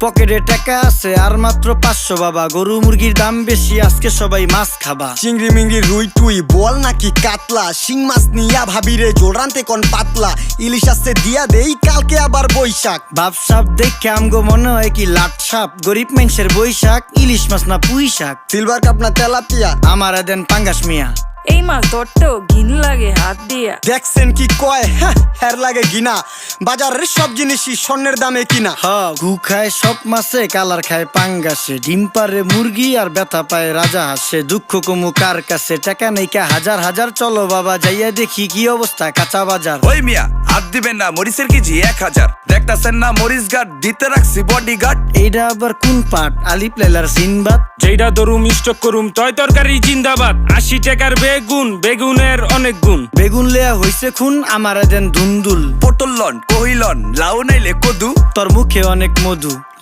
পকেটে টাকা আছে আর মাত্র 500 বাবা। গরু মুরগির দাম বেশি, আজকে সবাই মাছ খাবা। চিংড়ি মিংড়ি রুই টুই বল নাকি কাতলা, শিং মাছ নিয়া ভাবিরে জোড়ান্তে কোন পাতলা, ইলিশ আসছে দিয়া দেই কালকে আবার বৈশাখ। বাপসাপ দেখে আমগো মনে হয় কি লাট সাপ, গরিব মানুষের বৈশাখ, ইলিশ মাছ না পুঁই শাক। সিলভার কাপ না তেলাপিয়া, আমারে দেন পাঙ্গাস মিয়া। এই মাছ ধরতেও ঘিন লাগে হাত দিয়া। দেখছেন কি কয়, হের লাগে গিনা, বাজারের সব জিনিসই স্বর্ণের দামে কিনা। ঘু খায় সব মাছে, কালার খায় পাঙ্গাসে, ডিম পারে মুরগি আর ব্যথা পায় রাজা হাসে। দুঃখ কমু কার কাছে, টাকা নেই কা হাজার হাজার, চলো বাবা যাইয়া দেখি কি অবস্থা কাঁচা বাজার। ওই মিয়া হাত দিবেন না, মরিচের কেজি 1000। দেখতাছেন না মরিচ গার্ড দিতে রাখছি বডি গার্ড। এইটা আবার কোন পাট, আলিপ লাইলার সিনবাদ? যেইটা দরুম স্টক করুম তয় তরকারি জিন্দাবাদ। 80 টাকার বেগুন, বেগুনের অনেক গুণ। বেগুন লেয়া হইছে খুন, আমারে দেন ধুন্দুল। পটল লন, কহিলন, লাউ নাইলে কদু। তোর মুখে অনেক মধু।